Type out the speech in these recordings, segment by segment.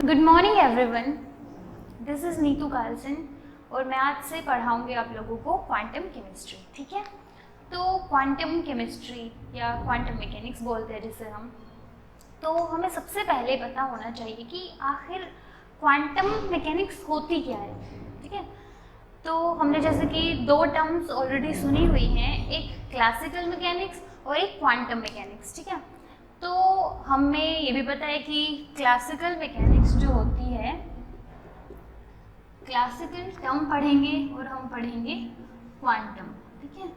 Good morning everyone, this is Neetu Carlson और मैं आज से पढ़ाऊँगी आप लोगों को क्वांटम केमिस्ट्री। ठीक है, तो क्वांटम केमिस्ट्री या क्वांटम मैकेनिक्स बोलते हैं जिसे हम, तो हमें सबसे पहले पता होना चाहिए कि आखिर क्वांटम मैकेनिक्स होती क्या है। ठीक है, तो हमने जैसे कि दो टर्म्स ऑलरेडी सुनी हुई हैं, एक क्लासिकल मैकेनिक्स और एक क्वांटम मैकेनिक्स। ठीक है, तो हमें ये भी पता है कि क्लासिकल मैकेनिक्स जो होती है, क्लासिकल टर्म पढ़ेंगे और हम पढ़ेंगे क्वांटम। ठीक है,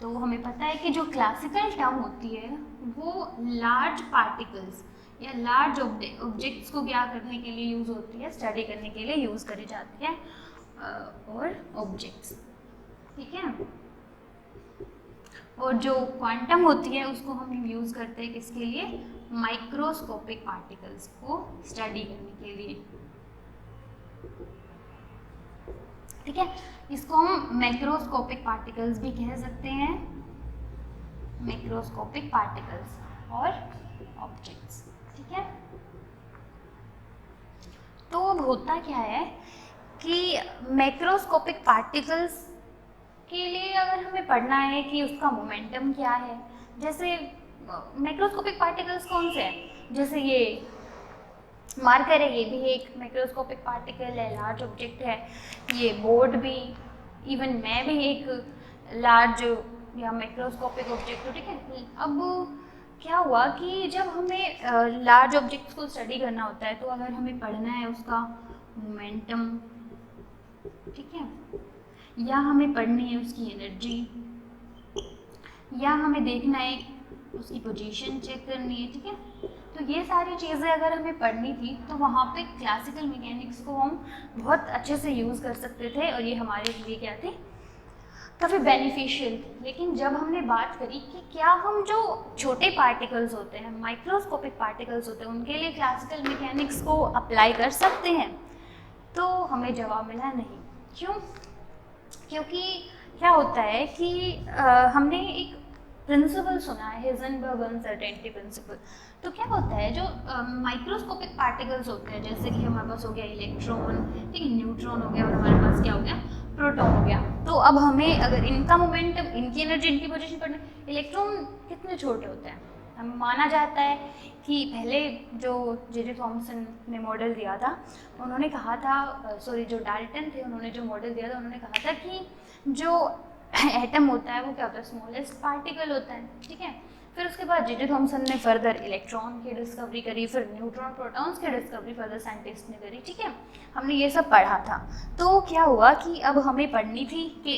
तो हमें पता है कि जो क्लासिकल टर्म होती है वो लार्ज पार्टिकल्स या लार्ज ऑब्जेक्ट्स को क्या करने के लिए यूज़ होती है, स्टडी करने के लिए यूज़ करी जाती है और ऑब्जेक्ट्स। ठीक है, और जो क्वांटम होती है उसको हम यूज़ करते हैं किसके लिए, माइक्रोस्कोपिक पार्टिकल्स को स्टडी करने के लिए। ठीक है, इसको हम मैक्रोस्कोपिक पार्टिकल्स भी कह सकते हैं, मैक्रोस्कोपिक पार्टिकल्स और ऑब्जेक्ट्स। ठीक है, तो अब होता क्या है कि मैक्रोस्कोपिक पार्टिकल्स के लिए अगर हमें पढ़ना है कि उसका मोमेंटम क्या है, जैसे मैक्रोस्कोपिक पार्टिकल्स कौन से हैं, जैसे ये मार्कर है, ये भी एक मैक्रोस्कोपिक पार्टिकल है, लार्ज ऑब्जेक्ट है। ये बोर्ड भी, इवन मैं भी एक लार्ज या मैक्रोस्कोपिक ऑब्जेक्ट हूँ। ठीक है, अब क्या हुआ कि जब हमें लार्ज ऑब्जेक्ट्स को स्टडी करना होता है तो अगर हमें पढ़ना है उसका मोमेंटम, ठीक है, या हमें पढ़नी है उसकी एनर्जी, या हमें देखना है उसकी पोजीशन चेक करनी है। ठीक है, तो ये सारी चीज़ें अगर हमें पढ़नी थी तो वहाँ पे क्लासिकल मैकेनिक्स को हम बहुत अच्छे से यूज़ कर सकते थे और ये हमारे लिए क्या थी, काफ़ी बेनिफिशियल थी। लेकिन जब हमने बात करी कि क्या हम जो छोटे पार्टिकल्स होते हैं, माइक्रोस्कोपिक पार्टिकल्स होते हैं, उनके लिए क्लासिकल मैकेनिक्स को अप्लाई कर सकते हैं, तो हमें जवाब मिला नहीं। क्यों? क्योंकि क्या होता है कि हमने एक प्रिंसिपल सुना है, हिजनबर्ग अनसर्टेनिटी प्रिंसिपल। तो क्या होता है, जो माइक्रोस्कोपिक पार्टिकल्स होते हैं, जैसे कि हमारे पास हो गया इलेक्ट्रॉन, ठीक है, न्यूट्रॉन हो गया और हमारे पास क्या हो गया, प्रोटॉन हो गया। तो अब हमें अगर इनका मोमेंटम, इनकी एनर्जी, इनकी पोजीशन पढ़ना, इलेक्ट्रॉन कितने छोटे होते हैं, हमें माना जाता है कि पहले जो जे थॉमसन ने मॉडल दिया था, उन्होंने कहा था, सॉरी जो डाल्टन थे उन्होंने जो मॉडल दिया था, उन्होंने कहा था कि जो एटम होता है वो क्या होता है, स्मॉलेस्ट पार्टिकल होता है। ठीक है, फिर उसके बाद जे थॉमसन ने फर्दर इलेक्ट्रॉन की डिस्कवरी करी, फिर न्यूट्रॉन प्रोटॉन्स की डिस्कवरी फर्दर साइंटिस्ट ने करी। ठीक है, हमने ये सब पढ़ा था। तो क्या हुआ कि अब हमें पढ़नी थी कि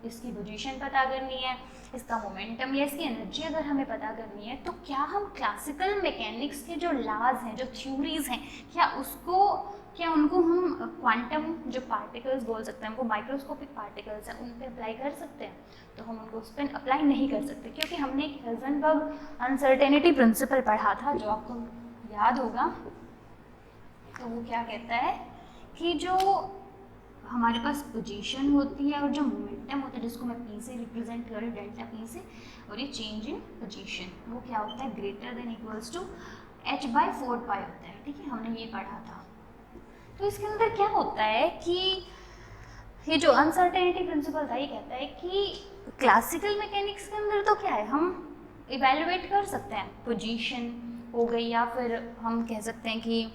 इसकी पोजीशन पता करनी है, इसका मोमेंटम या इसकी एनर्जी अगर हमें पता करनी है, तो क्या हम क्लासिकल मैकेनिक्स के जो लॉज हैं, जो थ्योरीज हैं, क्या उनको हम क्वांटम जो पार्टिकल्स बोल सकते हैं, उनको माइक्रोस्कोपिक पार्टिकल्स हैं, उन पे अप्लाई कर सकते हैं? तो हम उनको उस पर अप्लाई नहीं कर सकते, क्योंकि हमने एक हिजनबर्ग अनसर्टेनिटी प्रिंसिपल पढ़ा था जो आपको याद होगा। तो वो क्या कहता है कि जो हमारे पास पोजीशन होती है और जो मोमेंटम होता है, जिसको मैं पी से रिप्रेजेंट कर रही हूँ, डेल्टा पी से, और ये चेंज इन पोजीशन, वो क्या होता है, greater than equals to h/4 pi होता है। ठीक है, हमने ये पढ़ा था। तो इसके अंदर क्या होता है कि ये जो अनसर्टेनिटी प्रिंसिपल था, ये कहता है कि क्लासिकल मैकेनिक्स के अंदर तो क्या है, हम इवेलुएट कर सकते हैं, पोजीशन हो गई, या फिर हम कह सकते हैं कि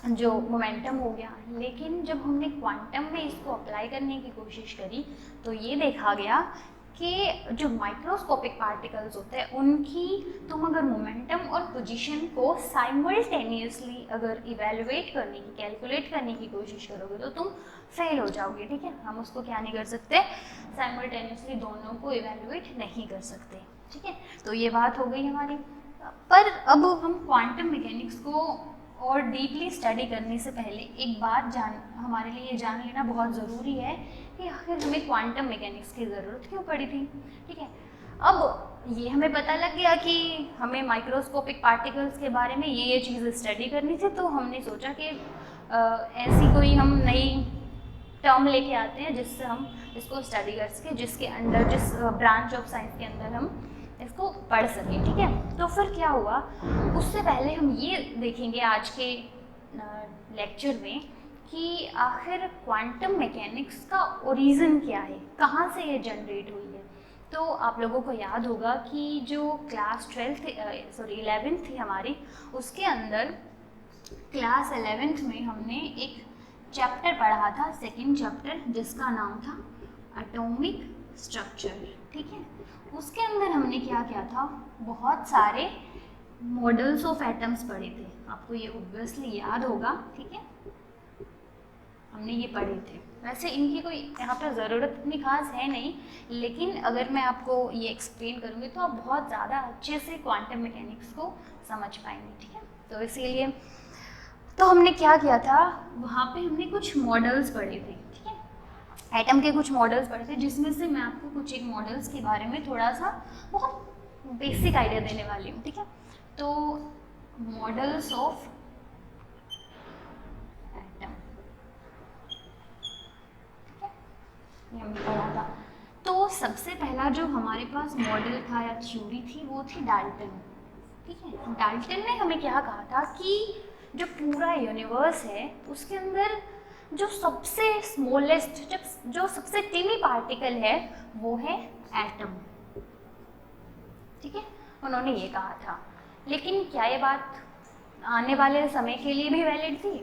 जो मोमेंटम हो गया। लेकिन जब हमने क्वांटम में इसको अप्लाई करने की कोशिश करी तो ये देखा गया कि जो माइक्रोस्कोपिक पार्टिकल्स होते हैं उनकी तुम अगर मोमेंटम और पोजीशन को साइमल्टेनियसली अगर इवेलुएट करने की, कैलकुलेट करने की कोशिश करोगे तो तुम फेल हो जाओगे। ठीक है, हम उसको क्या नहीं कर सकते, साइमल्टेनियसली दोनों को इवेलुएट नहीं कर सकते। ठीक है, तो ये बात हो गई हमारी। पर अब हम क्वांटम मैकेनिक्स को और डीपली स्टडी करने से पहले एक बात हमारे लिए जान लेना बहुत ज़रूरी है कि आखिर हमें क्वांटम मैकेनिक्स की ज़रूरत क्यों पड़ी थी। ठीक है, अब ये हमें पता लग गया कि हमें माइक्रोस्कोपिक पार्टिकल्स के बारे में ये चीज़ स्टडी करनी थी, तो हमने सोचा कि ऐसी कोई हम नई टर्म लेके आते हैं जिससे हम इसको स्टडी कर सकें, जिसके अंडर, जिस ब्रांच ऑफ साइंस के अंदर हम इसको पढ़ सकें। ठीक है, तो फिर क्या हुआ, उससे पहले हम ये देखेंगे आज के लेक्चर में कि आखिर क्वांटम मैकेनिक्स का ओरिजिन क्या है, कहाँ से ये जनरेट हुई है। तो आप लोगों को याद होगा कि जो क्लास 11th थी हमारी, उसके अंदर क्लास 11th में हमने एक चैप्टर पढ़ा था, सेकंड चैप्टर, जिसका नाम था एटॉमिक स्ट्रक्चर। ठीक है, उसके अंदर हमने क्या किया था, बहुत सारे मॉडल्स ऑफ एटम्स पढ़े थे। आपको ये ऑब्वियसली याद होगा। ठीक है, हमने ये पढ़े थे। वैसे इनकी कोई यहाँ पर ज़रूरत इतनी खास है नहीं, लेकिन अगर मैं आपको ये एक्सप्लेन करूँगी तो आप बहुत ज़्यादा अच्छे से क्वांटम मैकेनिक्स को समझ पाएंगे। ठीक है, तो इसीलिए तो हमने क्या किया था, वहाँ पे हमने कुछ मॉडल्स पढ़े थे। ठीक है, एटम के कुछ मॉडल्स पढ़े थे, जिसमें से मैं आपको कुछ एक मॉडल्स के बारे में थोड़ा सा बहुत बेसिक आइडिया देने वाली हूँ। ठीक है, तो मॉडल्स ऑफ एटम, ये हमने पढ़ा था। तो सबसे पहला जो हमारे पास मॉडल था या थ्योरी थी, वो थी डाल्टन। ठीक है, डाल्टन ने हमें क्या कहा था कि जो पूरा यूनिवर्स है उसके अंदर जो सबसे स्मॉलेस्ट, जो सबसे टिनी पार्टिकल है वो है एटम। ठीक है, उन्होंने ये कहा था। लेकिन क्या ये बात आने वाले समय के लिए भी वैलिड थी?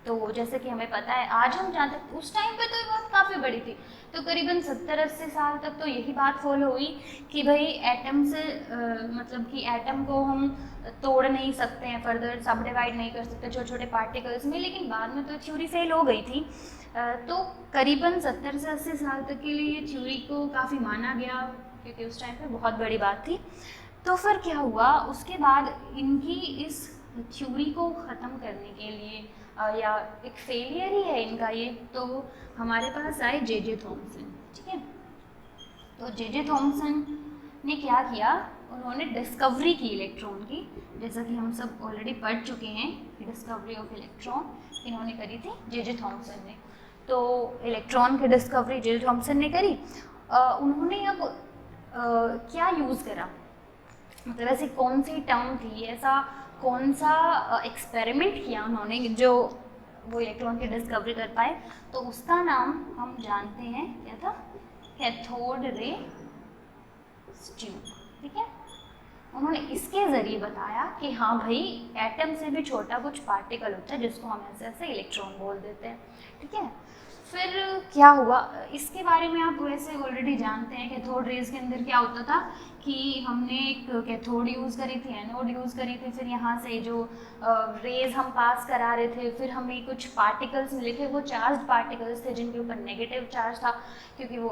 तो जैसे कि हमें पता है, आज हम जानते, उस टाइम पे तो ये बात काफ़ी बड़ी थी। तो करीबन 70-80 साल तक तो यही बात फॉलो हुई कि भाई एटम से मतलब कि एटम को हम तोड़ नहीं सकते हैं, फर्दर सब डिवाइड नहीं कर सकते छोटे छोटे पार्टिकल्स में। लेकिन बाद में तो थ्योरी फेल हो गई थी। तो करीबन 70 से 80 साल तक के लिए ये थ्योरी को काफ़ी माना गया, क्योंकि उस टाइम पे बहुत बड़ी बात थी। तो फिर क्या हुआ, उसके बाद इनकी इस थ्योरी को ख़त्म करने के लिए या एक फेलियर ही है इनका ये, तो हमारे पास आए जे थॉमसन। ठीक है, तो जे थॉमसन ने क्या किया, उन्होंने डिस्कवरी की इलेक्ट्रॉन की, जैसा कि हम सब ऑलरेडी पढ़ चुके हैं, डिस्कवरी ऑफ इलेक्ट्रॉन इन्होंने करी थी जे थॉमसन ने। तो इलेक्ट्रॉन की डिस्कवरी जे थॉमसन ने करी। उन्होंने अब क्या यूज़ करा, मतलब ऐसी कौन सी टर्म थी, ऐसा कौन सा एक्सपेरिमेंट किया उन्होंने जो वो इलेक्ट्रॉन की डिस्कवरी कर पाए। तो उसका नाम हम जानते हैं, क्या था, कैथोड रे ट्यूब। ठीक है, उन्होंने इसके ज़रिए बताया कि हाँ भाई, एटम से भी छोटा कुछ पार्टिकल होता है जिसको हम ऐसे ऐसे इलेक्ट्रॉन बोल देते हैं। ठीक है, फिर क्या हुआ, इसके बारे में आप वैसे ऑलरेडी जानते हैं। कैथोड रेज के अंदर क्या होता था कि हमने एक कैथोड यूज़ करी थी, एनोड यूज़ करी थी, फिर यहाँ से जो रेज हम पास करा रहे थे, फिर हमें कुछ पार्टिकल्स मिले थे, वो चार्ज पार्टिकल्स थे जिनके ऊपर नेगेटिव चार्ज था, क्योंकि वो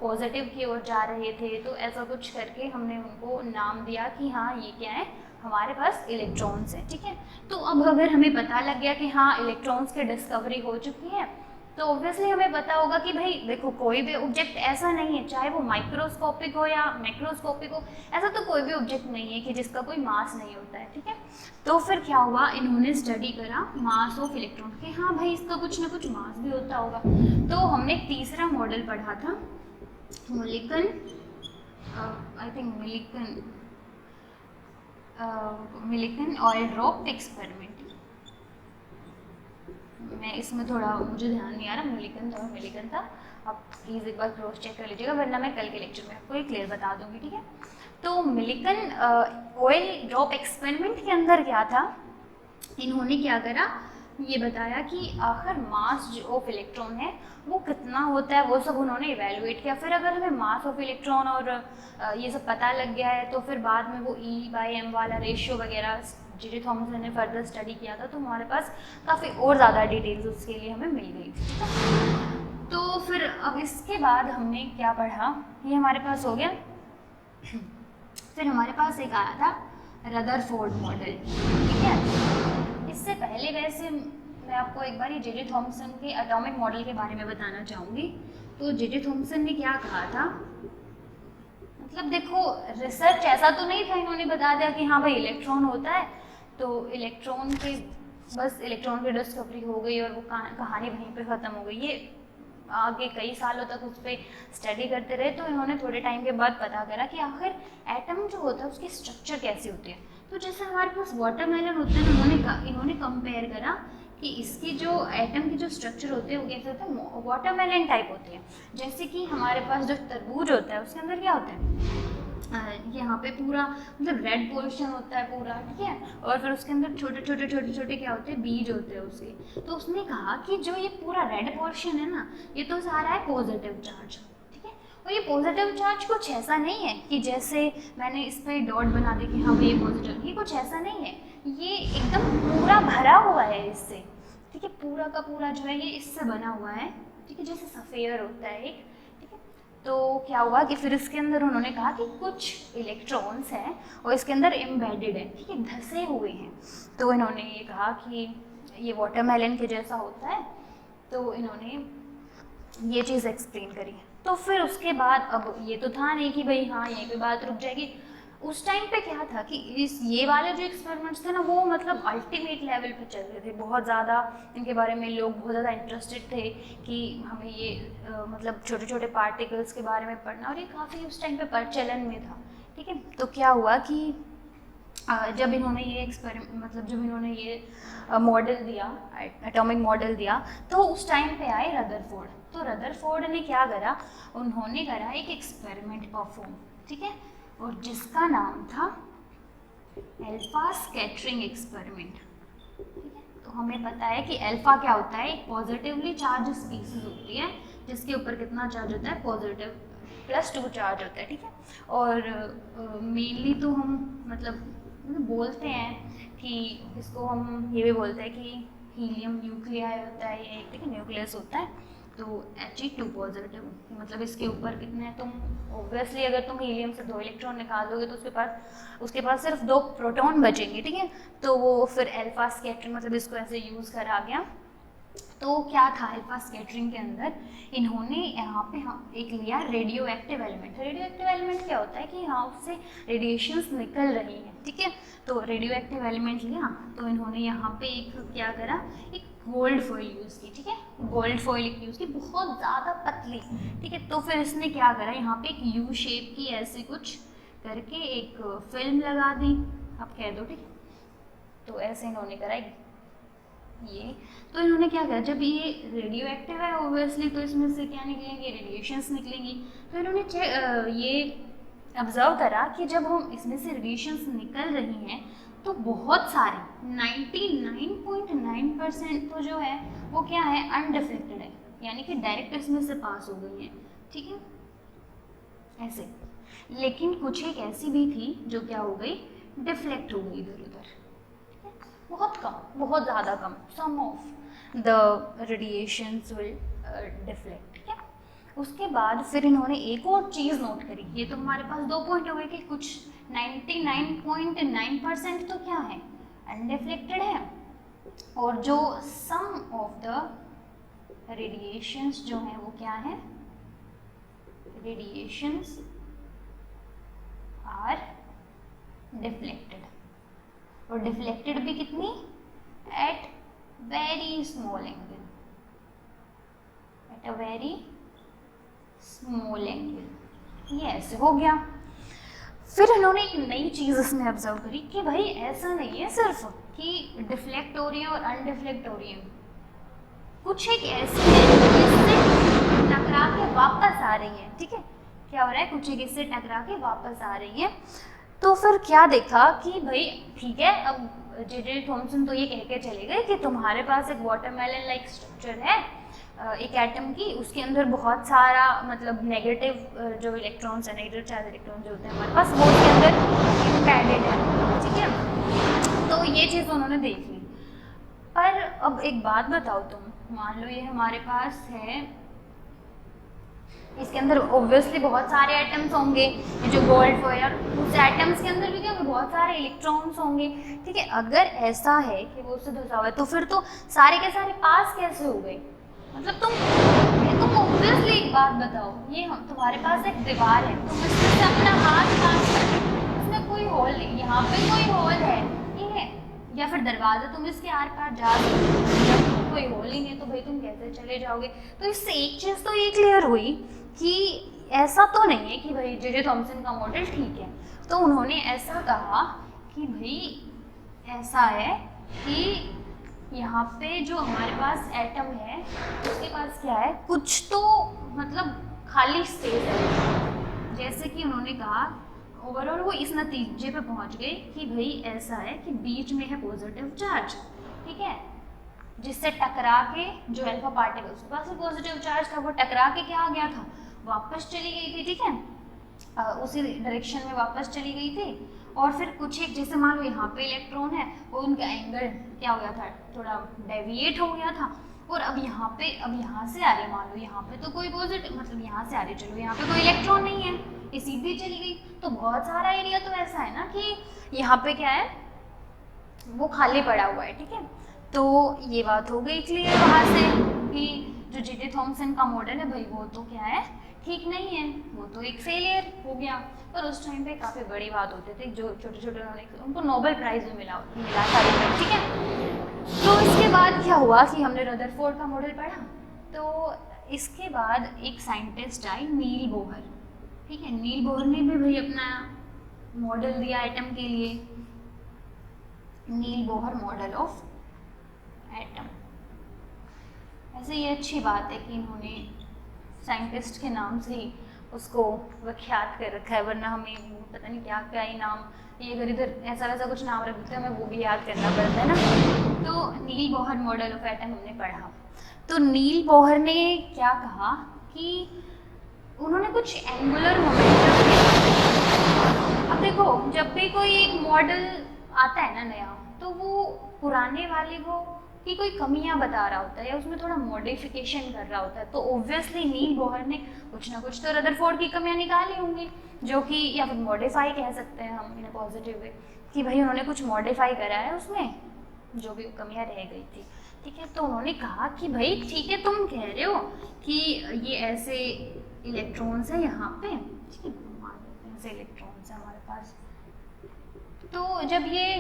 पॉजिटिव की ओर जा रहे थे। तो ऐसा कुछ करके हमने उनको नाम दिया कि हाँ ये क्या है, हमारे पास इलेक्ट्रॉन्स हैं। ठीक है, तो अब अगर हमें पता लग गया कि हाँ इलेक्ट्रॉन्स की डिस्कवरी हो चुकी है, तो ऑब्वियसली हमें पता होगा कि भाई देखो, कोई भी ऑब्जेक्ट ऐसा नहीं है, चाहे वो माइक्रोस्कोपिक हो या मैक्रोस्कोपिक हो, ऐसा तो कोई भी ऑब्जेक्ट नहीं है कि जिसका कोई मास नहीं होता है। ठीक है, तो फिर क्या हुआ, इन्होंने स्टडी करा मास ऑफ इलेक्ट्रॉन के, हाँ भाई इसका कुछ ना कुछ मास भी होता होगा। तो हमने तीसरा मॉडल पढ़ा था, Millikan, I think Millikan oil drop experiment. मैं इसमें थोड़ा, मुझे ध्यान नहीं आ रहा, मिलिकन था। आप प्लीज़ एक बार क्रॉस चेक कर लीजिएगा, वरना मैं कल के लेक्चर में आपको ये क्लियर बता दूंगी। ठीक है, तो मिलिकन ऑयल ड्रॉप एक्सपेरिमेंट के अंदर क्या था, इन्होंने क्या करा, ये बताया कि आखिर मास जो ऑफ इलेक्ट्रॉन है वो कितना होता है, वो सब उन्होंने इवेलुएट किया। फिर अगर हमें मास ऑफ इलेक्ट्रॉन और ये सब पता लग गया है, तो फिर बाद में वो E/m वाला रेशियो वगैरह जे थॉमसन ने फर्दर स्टडी किया था, तो हमारे पास काफ़ी और ज़्यादा डिटेल्स उसके लिए हमें मिल गई थी। तो फिर अब इसके बाद हमने क्या पढ़ा, ये हमारे पास हो गया। फिर हमारे पास एक आया था रदरफोर्ड मॉडल। ठीक है, इससे पहले वैसे मैं आपको एक बार ये जे थॉमसन के एटॉमिक मॉडल के बारे में बताना चाहूँगी। तो जे थॉमसन ने क्या कहा था, मतलब देखो, रिसर्च ऐसा तो नहीं था, इन्होंने बता दिया कि हाँ भाई इलेक्ट्रॉन होता है, तो इलेक्ट्रॉन के बस इलेक्ट्रॉन की डिस्कवरी हो गई और वो कहानी वहीं पे ख़त्म हो गई। ये आगे कई सालों तक उस पर स्टडी करते रहे। तो इन्होंने थोड़े टाइम के बाद पता करा कि आखिर एटम जो होता है उसकी स्ट्रक्चर कैसी होती है। तो जैसे हमारे पास वाटरमेलन होता है, इन्होंने कंपेयर करा कि इसकी जो एटम की जो स्ट्रक्चर होते हैं वो कैसे होते हैं, वाटरमेलन टाइप होते हैं। जैसे कि हमारे पास जो तरबूज होता है उसके अंदर क्या होता है, यहाँ पे पूरा मतलब रेड पोर्शन होता है पूरा, ठीक है, और फिर उसके अंदर छोटे छोटे छोटे छोटे क्या होते हैं, बीज होते हैं उसके। तो उसने कहा कि जो ये पूरा रेड पोर्शन है ना, ये तो सारा है पॉजिटिव चार्ज, ठीक है। और ये पॉजिटिव चार्ज कुछ ऐसा नहीं है कि जैसे मैंने इस पर डॉट बना दी कि हाँ भाई ये पॉजिटिव, ये कुछ ऐसा नहीं है, ये एकदम पूरा भरा हुआ है इससे, ठीक है, पूरा का पूरा जो है ये इससे बना हुआ है, ठीक है, जैसे सफ़ेयर होता है एक, ठीक है। तो क्या हुआ कि फिर इसके अंदर उन्होंने कहा कि कुछ इलेक्ट्रॉन्स हैं और इसके अंदर एम्बेडेड है, ठीक है, धसे हुए हैं। तो इन्होंने ये कहा कि ये वाटरमेलन के जैसा होता है, तो इन्होंने ये चीज़ एक्सप्लेन करी। तो फिर उसके बाद अब ये तो था नहीं कि भाई हाँ यहीं पे बात रुक जाएगी। उस टाइम पे क्या था कि ये वाले जो एक्सपेरिमेंट्स थे ना वो मतलब अल्टीमेट लेवल पे चल रहे थे, बहुत ज़्यादा इनके बारे में लोग बहुत ज़्यादा इंटरेस्टेड थे कि हमें ये मतलब छोटे छोटे पार्टिकल्स के बारे में पढ़ना, और ये काफ़ी उस टाइम पे प्रचलन में था, ठीक है। तो क्या हुआ कि जब इन्होंने ये मॉडल दिया, एटॉमिक मॉडल दिया, तो उस टाइम पे आए रदरफोर्ड। तो रदरफोर्ड ने क्या करा, उन्होंने करा एक एक्सपेरिमेंट परफॉर्म, ठीक है, और जिसका नाम था अल्फा स्कैटरिंग एक्सपेरिमेंट, ठीक है। तो हमें पता है कि अल्फा क्या होता है, एक पॉजिटिवली चार्ज स्पीसीज होती है जिसके ऊपर कितना चार्ज होता है, पॉजिटिव +2 चार्ज होता है, ठीक है। और मेनली तो हम मतलब बोलते हैं कि इसको हम ये भी बोलते हैं कि हीलियम न्यूक्लियाई होता है ये, ठीक है, न्यूक्लियस होता है। तो He2 पॉजिटिव, मतलब इसके ऊपर कितने तुम ऑब्वियसली अगर तुम हीलियम से 2 इलेक्ट्रॉन निकाल दोगे तो उसके पास सिर्फ 2 प्रोटॉन बचेंगे, ठीक है। तो वो फिर अल्फा स्कैटरिंग मतलब इसको ऐसे यूज़ करा गया। तो क्या था अल्फा स्कैटरिंग के अंदर, इन्होंने यहाँ पे एक लिया radio active element. Radio active element क्या होता है कि यहाँ उससे रेडिएशंस निकल रही हैं, ठीक है। तो रेडियो एक्टिव एलिमेंट लिया, तो इन्होंने यहाँ पे एक क्या करा, एक गोल्ड फॉइल यूज़ की, ठीक है, गोल्ड फॉइल यूज़ की बहुत ज़्यादा पतली, ठीक है। तो फिर इसने क्या करा, यहाँ पे एक यू शेप की ऐसे कुछ करके एक फिल्म लगा दी, आप कह दो, ठीक है। तो ऐसे इन्होंने करा ये। तो इन्होंने क्या करा, जब ये रेडियो एक्टिव है ऑब्वियसली तो इसमें से क्या निकलेंगे, रेडिएशंस निकलेंगी। तो इन्होंने ये ऑब्जर्व करा कि जब हम इसमें से रेडिएशंस निकल रही हैं तो बहुत सारी 99.9% तो जो है वो क्या है, अनडिफ्लेक्टेड है, यानी कि डायरेक्ट इसमें से पास हो गई है, ठीक है, ऐसे। लेकिन कुछ एक ऐसी भी थी जो क्या हो गई, डिफ्लेक्ट हो गई इधर उधर, बहुत कम, बहुत ज़्यादा कम, some of the radiations will deflect, ठीक है। उसके बाद फिर इन्होंने एक और चीज़ नोट करी, ये तो हमारे पास 2 पॉइंट हो गए कि कुछ 99.9% तो क्या है, अनडिफ्लेक्टेड है, और जो सम ऑफ द रेडिएशंस जो हैं वो क्या है, रेडिएशंस आर डिफ्लेक्टेड। और डिफ्लेक्टेड भी कितनी, at very small angle, at a very small angle, ये ऐसे हो गया। फिर इन्होंने एक नई चीज़ इसमें ऑब्जर्व करी कि भाई ऐसा नहीं है सिर्फ कि डिफ्लेक्ट हो रही है और अनडिफ्लेक्ट हो रही है, कुछ एक ऐसी है जिससे टकरा के वापस आ रही है, ठीक है। क्या हो रहा है, कुछ एक इससे टकरा के वापस आ रही है। तो फिर क्या देखा कि भाई ठीक है, अब जे थॉमसन तो ये कह के चले गए कि तुम्हारे पास एक वाटरमेलन लाइक स्ट्रक्चर है एक एटम की, उसके अंदर बहुत सारा मतलब नेगेटिव जो इलेक्ट्रॉन्स है, नेगेटिव चार्ज इलेक्ट्रॉन जो होते हैं हमारे पास, वो उसके अंदर एम्बेडेड है, ठीक है। तो ये चीज़ उन्होंने देख ली। पर अब एक बात बताओ तुम, मान लो ये हमारे पास है, इसके अंदर ऑब्वियसली बहुत सारे एटम्स होंगे, ये जो गोल्ड फॉइल, उस एटम्स के अंदर भी क्या होंगे, बहुत सारे इलेक्ट्रॉन्स होंगे, ठीक है। अगर ऐसा है कि वो उससे धंसा हुआ है तो फिर तो सारे के सारे पास कैसे हो गए, मतलब तुम ऑब्वियसली एक बात बताओ, ये हम तुम्हारे पास एक दीवार है, तुम इसमें से अपना हाथ पास करो, इसमें कोई होल नहीं, यहाँ पे कोई होल है, ठीक है, या फिर दरवाज़ा तुम इसके आर पार जा सकते, कोई होल ही नहीं तो भाई तुम कैसे चले जाओगे। तो इससे एक चीज़ तो ये क्लियर हुई कि ऐसा तो नहीं है कि भाई जे थॉमसन का मॉडल ठीक है। तो उन्होंने ऐसा कहा कि भाई ऐसा है कि यहाँ पे जो हमारे पास एटम है उसके पास क्या है, कुछ तो मतलब खाली स्पेस है। जैसे कि उन्होंने कहा ओवरऑल वो इस नतीजे पे पहुंच गए कि भाई ऐसा है कि बीच में है पॉजिटिव चार्ज, ठीक है, जिससे टकरा के जो अल्फा पार्टिकल उसके पास पॉजिटिव चार्ज था वो टकरा के क्या आ गया था, वापस चली गई थी, ठीक है, उसी डायरेक्शन में वापस चली गई थी। और फिर कुछ एक जैसे मान लो यहाँ पे इलेक्ट्रॉन है वो उनका एंगल क्या हो गया था, थोड़ा डेविएट हो गया था। और अब यहाँ से आ रही है, मान लो यहाँ पे तो कोई पॉजिटिव मतलब यहाँ से आ रही, चलो यहाँ पे कोई इलेक्ट्रॉन नहीं है, ये सीधी चली गई। तो बहुत सारा एरिया तो ऐसा है ना कि यहाँ पे क्या है वो खाली पड़ा हुआ है, ठीक है। तो ये बात हो गई क्लियर वहाँ से कि जो J.T. थॉमसन का मॉडल है भाई वो तो क्या है, ठीक नहीं है, वो तो एक फेलियर हो गया। पर उस टाइम पे काफ़ी बड़ी बात होते थे, जो छोटे छोटे उनको नोबेल प्राइज़ भी मिला था, ठीक है। तो इसके बाद क्या हुआ कि हमने रदरफोर्ड का मॉडल पढ़ा। तो इसके बाद एक साइंटिस्ट आई नील बोहर, ठीक है। नील बोहर ने भी भाई अपना मॉडल दिया एटम के लिए, नील बोहर मॉडल ऑफ एटम। ऐसे ये अच्छी बात है कि इन्होंने साइंटिस्ट के नाम से ही उसको विख्यात कर रखा है, वरना हमें पता नहीं क्या क्या ही नाम, ये अगर इधर ऐसा वैसा कुछ नाम रख देते हैं हमें वो भी याद करना पड़ता है ना। तो नील बोहर मॉडल ऑफ एटम हमने पढ़ा। तो नील बोहर ने क्या कहा कि उन्होंने कुछ एंगुलर मोमेंटम, अब देखो जब भी कोई एक मॉडल आता है ना नया, तो वो पुराने वाले को की कोई कमियां बता रहा होता है या उसमें थोड़ा मॉडिफिकेशन कर रहा होता है। तो ऑब्वियसली नील बोहर ने कुछ ना कुछ तो रदरफोर्ड की कमियां निकाली होंगी, जो कि या फिर मॉडिफाई कह सकते हैं हम इन पॉजिटिव वे, कि भाई उन्होंने कुछ मॉडिफाई करा है उसमें जो भी कमियां रह गई थी, ठीक है। तो उन्होंने कहा कि भाई ठीक है तुम कह रहे हो कि ये ऐसे इलेक्ट्रॉन्स है यहाँ पे, ठीक है, मान लेते हैं ऐसे इलेक्ट्रॉन्स है हमारे पास। तो जब ये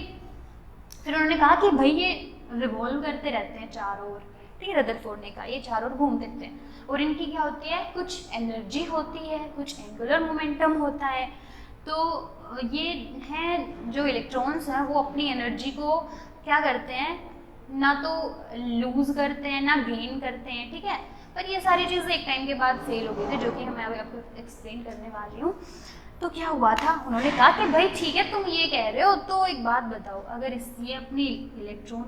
फिर उन्होंने कहा कि भाई ये रिवॉल्व करते रहते हैं चारों ओर, ठीक है, रदरफोर्ड ने कहा ये चारों ओर घूमते रहते हैं और इनकी क्या होती है, कुछ एनर्जी होती है, कुछ एंगुलर मोमेंटम होता है। तो ये हैं जो इलेक्ट्रॉन्स हैं वो अपनी एनर्जी को क्या करते हैं, ना तो लूज करते हैं ना गेन करते हैं, ठीक है। पर ये सारी चीज़ें एक टाइम के बाद फेल हो गई थी, जो कि मैं अभी आपको एक्सप्लेन करने वाली हूँ। तो क्या हुआ था, उन्होंने कहा कि भाई ठीक है तुम ये कह रहे हो, तो एक बात बताओ, अगर ये अपनी इलेक्ट्रॉन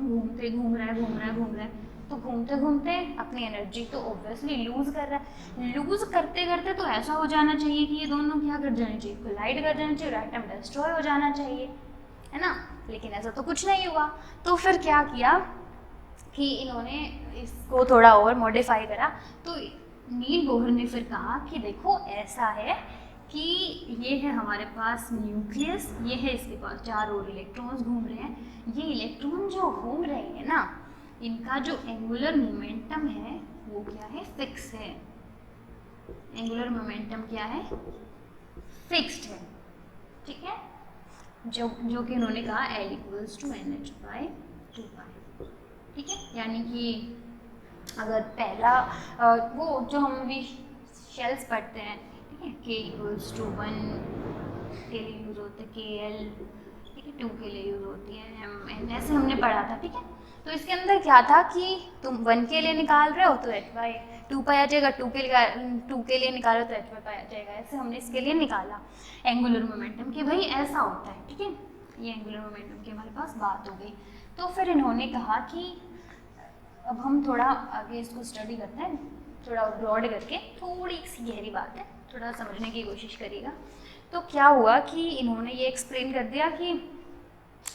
घूम रहा है तो घूमते घूमते अपनी एनर्जी तो ऑब्वियसली लूज कर रहा है, लूज करते करते तो ऐसा हो जाना चाहिए कि ये दोनों क्या कर जाने चाहिए, कोलाइड कर जाना चाहिए, एटम डिस्ट्रॉय हो जाना चाहिए, है ना। लेकिन ऐसा तो कुछ नहीं हुआ। तो फिर क्या किया कि इन्होंने इसको थोड़ा और मॉडिफाई करा। तो नील बोहर ने फिर कहा कि देखो ऐसा है कि ये है हमारे पास न्यूक्लियस, ये है इसके पास चारों ओर इलेक्ट्रॉन्स घूम रहे हैं, ये इलेक्ट्रॉन जो घूम रहे हैं ना, इनका जो एंगुलर मोमेंटम है वो क्या है, फिक्स है। एंगुलर मोमेंटम क्या है, फिक्स्ड है, ठीक है। जो कि उन्होंने कहा L = NH/2π, ठीक है। यानी कि अगर पहला वो जो हम भी शेल्स पढ़ते हैं, K = 1 के लिए यूज़ होते हैं, KL, ठीक है, 2 के लिए यूज़ होती है, MN, ऐसे हमने पढ़ा था, ठीक है। तो इसके अंदर क्या था कि तुम 1 के लिए निकाल रहे हो तो H/2π आ जाएगा, 2 के लिए निकालो तो H/π आ जाएगा। ऐसे हमने इसके लिए निकाला एंगुलर मोमेंटम कि भाई ऐसा होता है, ठीक है। ये एंगुलर मोमेंटम की हमारे पास बात हो गई। तो फिर इन्होंने कहा कि अब हम थोड़ा आगे इसको स्टडी करते हैं, थोड़ा ब्रॉड करके, थोड़ी सी गहरी बात है, थोड़ा समझने की कोशिश करिएगा। तो क्या हुआ कि इन्होंने ये एक्सप्लेन कर दिया कि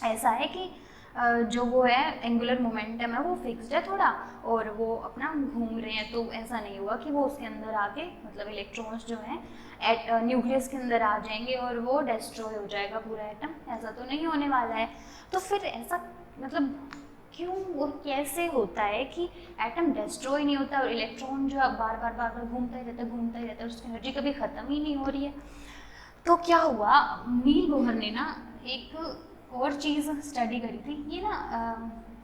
ऐसा है कि जो वो है एंगुलर मोमेंटम है वो फिक्स्ड है थोड़ा, और वो अपना घूम रहे हैं। तो ऐसा नहीं हुआ कि वो उसके अंदर आके मतलब इलेक्ट्रॉन्स जो हैं न्यूक्लियस के अंदर आ जाएंगे और वो डिस्ट्रॉय हो जाएगा पूरा एटम, ऐसा तो नहीं होने वाला है। तो फिर ऐसा मतलब क्यों और कैसे होता है कि एटम डिस्ट्रॉय नहीं होता और इलेक्ट्रॉन जो बार बार घूमता ही रहता है, उसकी एनर्जी कभी ख़त्म ही नहीं हो रही है। तो क्या हुआ, नील बोहर ने ना एक और चीज़ स्टडी करी थी। ये ना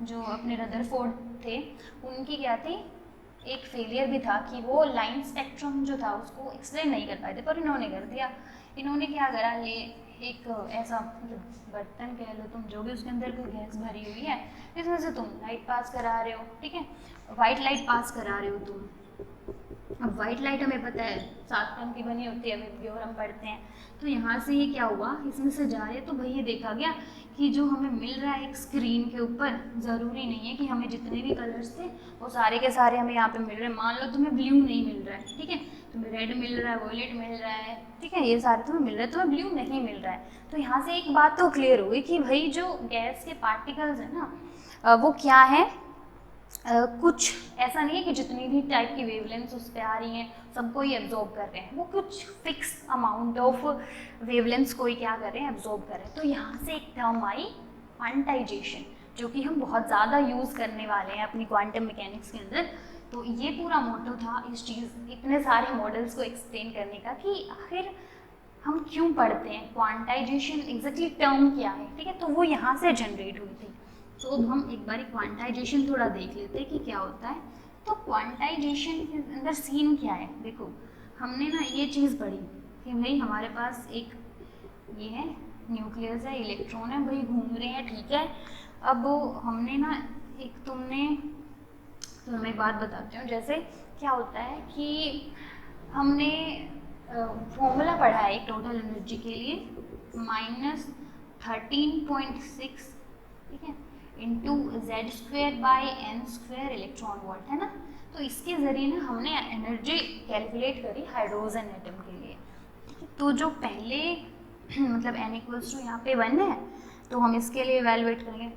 जो अपने रदरफोर्ड थे उनकी क्या थी, एक फेलियर भी था कि वो लाइन स्पेक्ट्रम जो था उसको एक्सप्लेन नहीं कर पाए थे, पर इन्होंने कर दिया। इन्होंने क्या करा, ये एक ऐसा मतलब बर्तन कह लो तुम, जो भी उसके अंदर कोई गैस भरी हुई है, इसमें से तुम लाइट पास करा रहे हो, ठीक है, वाइट लाइट पास करा रहे हो तुम। अब वाइट लाइट हमें पता है 7 रंग की बनी होती है, अभी और हम पढ़ते हैं। तो यहाँ से ये क्या हुआ, इसमें से जा रहे तो भाई ये देखा गया कि जो हमें मिल रहा है एक स्क्रीन के ऊपर, ज़रूरी नहीं है कि हमें जितने भी कलर्स थे वो सारे के सारे हमें यहाँ पे मिल रहे हैं। मान लो तुम्हें ब्लू नहीं मिल रहा है, ठीक है, तुम्हें रेड मिल रहा है, वॉयलेट मिल रहा है, ठीक है, ये सारे तुम्हें मिल रहे हैं, तुम्हें ब्लू नहीं मिल रहा है। तो यहाँ से एक बात तो क्लियर हो गई कि भाई जो गैस के पार्टिकल्स है ना वो क्या है, कुछ ऐसा नहीं है कि जितनी भी टाइप की वेवलेंथ्स उस पर आ रही हैं सबको ही एब्जॉर्ब कर रहे हैं, वो कुछ फिक्स अमाउंट ऑफ वेवलेंथ्स को ही क्या कर रहे हैं, एब्जॉर्ब कर रहे हैं। तो यहाँ से एक टर्म आई क्वांटाइजेशन, जो कि हम बहुत ज़्यादा यूज़ करने वाले हैं अपनी क्वांटम मैकेनिक्स के अंदर। तो ये पूरा मोटो था इस चीज़, इतने सारे मॉडल्स को एक्सप्लेन करने का कि आखिर हम क्यों पढ़ते हैं, क्वांटाइजेशन एग्जैक्टली टर्म क्या है, ठीक है। तो वो यहाँ से जनरेट हुई थी। तो अब हम एक बार क्वांटाइजेशन थोड़ा देख लेते हैं कि क्या होता है। तो क्वांटाइजेशन के अंदर सीन क्या है, देखो हमने ना ये चीज़ पढ़ी कि भाई हमारे पास एक ये है न्यूक्लियस है, इलेक्ट्रॉन है, भाई घूम रहे हैं, ठीक है। अब हमने ना एक तुम्हें एक बात बताती हूँ, जैसे क्या होता है कि हमने फॉर्मूला पढ़ा है एक टोटल एनर्जी के लिए -13.6, ठीक है, इंटू Z²/n² इलेक्ट्रॉन वोल्ट, है ना। तो इसके ज़रिए ना हमने एनर्जी कैलकुलेट करी हाइड्रोजन एटम के लिए। तो जो पहले मतलब n = यहाँ पे 1 है, तो हम इसके लिए इवैल्यूएट करेंगे,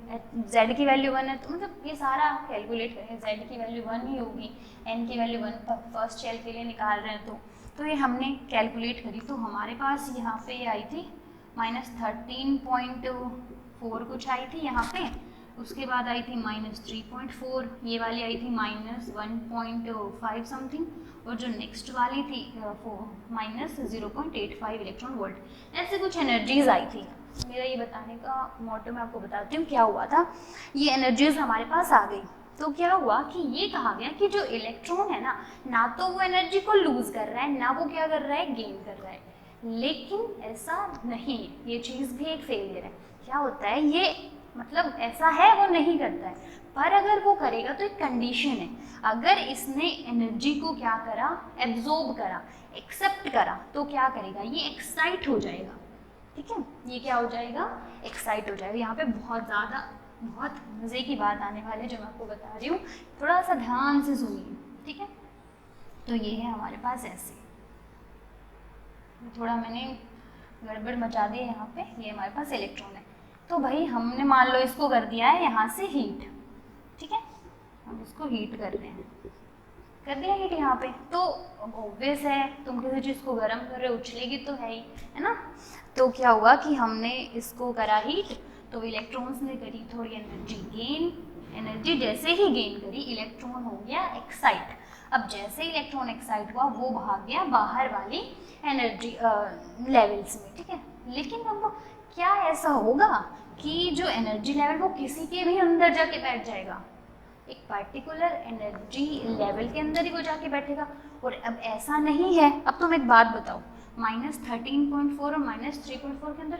z की वैल्यू 1 है, तो मतलब ये सारा कैलकुलेट करेंगे, z की वैल्यू 1 ही होगी, n की वैल्यू 1 फर्स्ट शेल के लिए निकाल रहे हैं। तो ये हमने कैलकुलेट करी, तो हमारे पास यहाँ पे ये आई थी -13.4 कुछ आई थी यहाँ पे, उसके बाद आई थी -3.4, ये वाली आई थी -1.5 समथिंग, और जो नेक्स्ट वाली थी -0.85 इलेक्ट्रॉन वोल्ट। ऐसे कुछ एनर्जीज आई थी। मेरा ये बताने का मोटिव मैं आपको बताती हूँ क्या हुआ था। ये एनर्जीज हमारे पास आ गई, तो क्या हुआ कि ये कहा गया कि जो इलेक्ट्रॉन है ना तो वो एनर्जी को लूज कर रहा है, ना वो क्या कर रहा है, गेन कर रहा है। लेकिन ऐसा नहीं है, ये चीज़ भी एक फेलियर है। क्या होता है, ये मतलब ऐसा है वो नहीं करता है, पर अगर वो करेगा तो एक कंडीशन है, अगर इसने एनर्जी को क्या करा, एब्जॉर्ब करा, एक्सेप्ट करा, तो क्या करेगा, ये एक्साइट हो जाएगा, ठीक है, ये क्या हो जाएगा, एक्साइट हो जाएगा। यहाँ पे बहुत मज़े की बात आने वाली है जो मैं आपको बता रही हूँ, थोड़ा सा ध्यान से सुनिए, ठीक है। तो ये है हमारे पास ऐसे, थोड़ा मैंने गड़बड़ मचा दी है यहाँ पे, ये हमारे पास इलेक्ट्रॉन है। तो भाई हमने मान लो इसको कर दिया है यहाँ से हीट, ठीक है, हम इसको हीट कर रहे हैं, कर दिया हीट यहाँ पे, तो ऑब्वियस है तुम किसी चीज़ को गर्म कर रहे हो, उछलेगी तो है ना। तो क्या हुआ कि हमने इसको करा हीट, तो इलेक्ट्रॉन्स ने करी थोड़ी एनर्जी गेन, एनर्जी जैसे ही गेन करी इलेक्ट्रॉन हो गया एक्साइट। अब जैसे इलेक्ट्रॉन एक्साइट हुआ वो भाग गया बाहर वाली एनर्जी लेवल्स में, ठीक है। लेकिन अब क्या ऐसा होगा कि जो एनर्जी लेवल वो किसी के भी अंदर जाके बैठ जाएगा, एक पर्टिकुलर एनर्जी लेवल के अंदर ही वो जाके बैठेगा। और अब ऐसा नहीं है। अब तुम एक बात बताओ, -13.4 और -3.4 के अंदर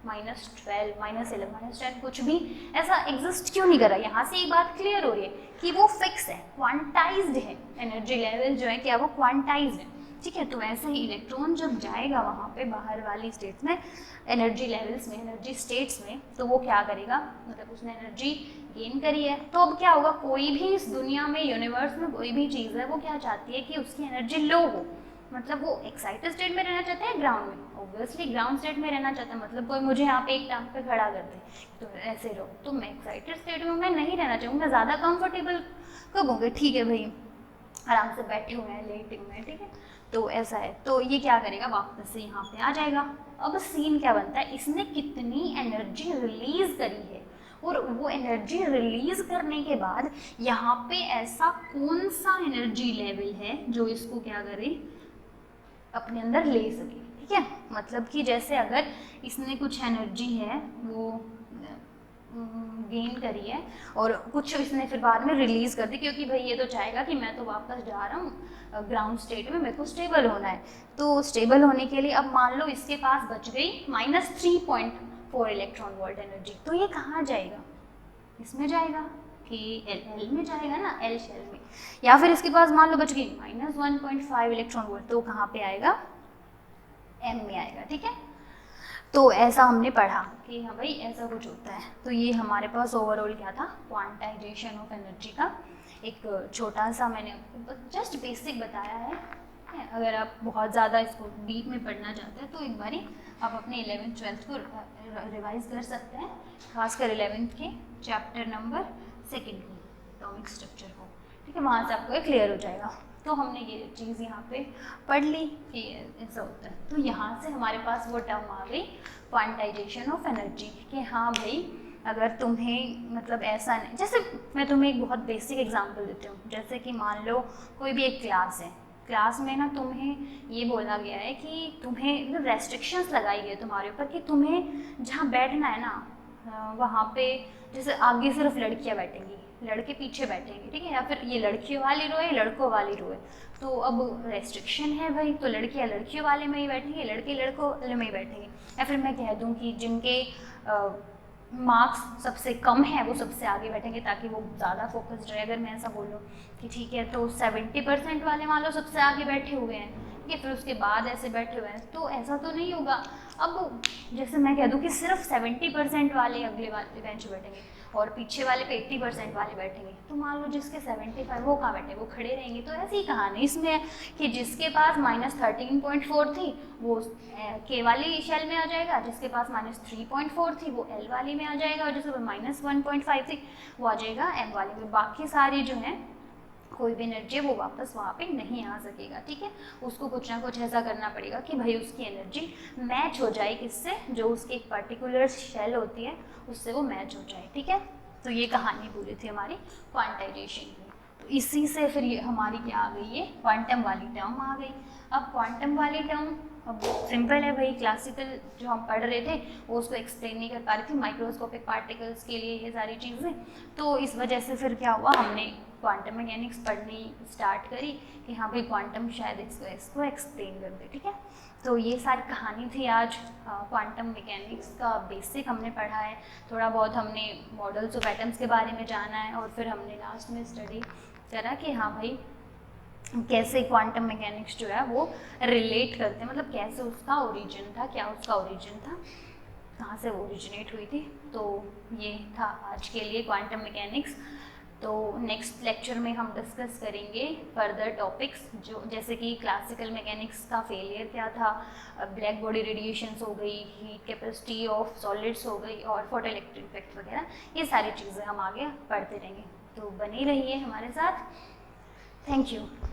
-12, -11, -10 कुछ भी ऐसा एग्जिस्ट क्यों नहीं कर रहा। यहाँ से एक बात क्लियर हो रही है कि वो फिक्स है, क्वांटाइज्ड है, एनर्जी लेवल जो है क्या वो क्वांटाइज्ड है, ठीक है। तो ऐसे ही इलेक्ट्रॉन जब जाएगा वहाँ पे बाहर वाली स्टेट्स में, एनर्जी लेवल्स में, एनर्जी स्टेट्स में, तो वो क्या करेगा, मतलब उसने एनर्जी गेन करी है। तो अब क्या होगा, कोई भी इस दुनिया में, यूनिवर्स में कोई भी चीज़ है वो क्या चाहती है कि उसकी एनर्जी लो हो, मतलब वो एक्साइटेड स्टेट में रहना चाहता है, ग्राउंड में, ऑब्वियसली ग्राउंड स्टेट में रहना चाहता है। मतलब कोई मुझे यहाँ पे एक टांग पे खड़ा कर दे तो ऐसे रहो, तो मैं एक्साइटेड स्टेट में मैं नहीं रहना चाहूँगी, मैं ज़्यादा कंफर्टेबल कब होंगे, ठीक है भाई आराम से बैठे हुए हैं, लेटे हुए हैं, ठीक है। तो ऐसा है, तो ये क्या करेगा, वापस से यहाँ पे आ जाएगा। अब सीन क्या बनता है, इसने कितनी एनर्जी रिलीज करी है, और वो एनर्जी रिलीज करने के बाद यहाँ पे ऐसा कौन सा एनर्जी लेवल है जो इसको क्या करे, अपने अंदर ले सके, ठीक है। मतलब कि जैसे अगर इसने कुछ एनर्जी है वो गेन करी है और कुछ इसने फिर बाद में रिलीज़ कर दी, क्योंकि भाई ये तो चाहेगा कि मैं तो वापस जा रहा हूँ ग्राउंड स्टेट में, मेरे को स्टेबल होना है। तो स्टेबल होने के लिए अब मान लो इसके पास बच गई -3.4 इलेक्ट्रॉन वोल्ट एनर्जी, तो ये कहाँ जाएगा? इसमें जाएगा कि एल में जाएगा ना, एल शेल में। या फिर इसके पास मान लो बच गई -1.5 इलेक्ट्रॉन वोल्ट, तो कहाँ पे आएगा? एम में आएगा। ठीक है, तो ऐसा हमने पढ़ा कि हाँ भाई ऐसा कुछ होता है। तो ये हमारे पास ओवरऑल क्या था, क्वांटाइजेशन ऑफ एनर्जी का एक छोटा सा मैंने जस्ट बेसिक बताया है। अगर आप बहुत ज़्यादा इसको डीप में पढ़ना चाहते हैं तो एक बारी आप अपने 11th-12th को रिवाइज कर सकते हैं, खासकर 11th के चैप्टर नंबर 2 की एटॉमिक स्ट्रक्चर को। ठीक है, वहाँ से आपको ये क्लियर हो जाएगा। तो हमने ये चीज़ यहाँ पे पढ़ ली कि ऐसा होता है। तो यहाँ से हमारे पास वो टर्म आ गई क्वांटाइजेशन ऑफ एनर्जी, कि हाँ भाई अगर तुम्हें मतलब ऐसा नहीं, जैसे मैं तुम्हें एक बहुत बेसिक एग्जांपल देती हूँ। जैसे कि मान लो कोई भी एक क्लास है, क्लास में ना तुम्हें ये बोला गया है कि तुम्हें मतलब रेस्ट्रिक्शंस लगाई गई है तुम्हारे ऊपर कि तुम्हें जहाँ बैठना है ना वहाँ पे, जैसे आगे सिर्फ लड़कियाँ बैठेंगी, लड़के पीछे बैठेंगे। ठीक है, या फिर ये लड़कियों वाली रो है, लड़कों वाली रो है, तो अब रेस्ट्रिक्शन है भाई, तो लड़कियाँ लड़कियों वाले में ही बैठेंगे, लड़के लड़कों वाले में ही बैठेंगे। या फिर मैं कह दूँ कि जिनके मार्क्स सबसे कम है वो सबसे आगे बैठेंगे ताकि वो ज़्यादा फोकस्ड रहे। अगर मैं ऐसा बोलूँ कि ठीक है तो 70% वाले मान लो सबसे आगे बैठे हुए हैं, ठीक है, फिर उसके बाद ऐसे बैठे हुए हैं, तो ऐसा तो नहीं होगा। अब जैसे मैं कह दूँ कि सिर्फ 70% वाले अगले वाले बेंच पे बैठेंगे और पीछे वाले पे 80% वाले बैठेंगे, तो मान लो जिसके 75 वो कहाँ बैठे, वो खड़े रहेंगे। तो ऐसी ही कहानी इसमें है कि जिसके पास -13.4 थी वो के वाली शेल में आ जाएगा, जिसके पास -3.4 थी वो एल वाली में आ जाएगा, और जिसके पास -1.5 थी वो आ जाएगा एम वाली में। बाकी सारी जो है कोई भी एनर्जी वो वापस वहाँ पे नहीं आ सकेगा। ठीक है, उसको कुछ ना कुछ ऐसा करना पड़ेगा कि भाई उसकी एनर्जी मैच हो जाए किससे, जो उसकी एक पर्टिकुलर शेल होती है उससे वो मैच हो जाए। ठीक है, तो ये कहानी पूरी थी हमारी क्वांटाइजेशन की। तो इसी से फिर ये हमारी क्या आ गई, ये क्वांटम वाली टर्म आ गई। अब क्वांटम वाली टर्म अब सिंपल है भाई, क्लासिकल जो हम पढ़ रहे थे वो उसको एक्सप्लेन नहीं कर पा रही थी, माइक्रोस्कोपिक पार्टिकल्स के लिए ये सारी चीज़ें। तो इस वजह से फिर क्या हुआ, हमने क्वांटम मैकेनिक्स पढ़नी स्टार्ट करी कि हाँ भाई क्वांटम शायद इसको एक्सप्लेन कर दे। ठीक है, तो ये सारी कहानी थी आज। क्वांटम मैकेनिक्स का बेसिक हमने पढ़ा है, थोड़ा बहुत हमने मॉडल्स ऑफ एटम्स के बारे में जाना है, और फिर हमने लास्ट में स्टडी करा कि हाँ भाई कैसे क्वांटम मैकेनिक्स जो है वो रिलेट करते हैं, मतलब कैसे उसका ओरिजिन था, क्या उसका ओरिजिन था, कहाँ से वो ओरिजिनेट हुई थी। तो ये था आज के लिए क्वांटम मैकेनिक्स। तो नेक्स्ट लेक्चर में हम डिस्कस करेंगे फर्दर टॉपिक्स, जो जैसे कि क्लासिकल मैकेनिक्स का फेलियर क्या था, ब्लैक बॉडी रेडिएशंस हो गई, हीट कैपेसिटी ऑफ सॉलिड्स हो गई, और फोटो इलेक्ट्रिक इफेक्ट वगैरह, ये सारी चीज़ें हम आगे पढ़ते रहेंगे। तो बनी रहिए हमारे साथ। Thank you.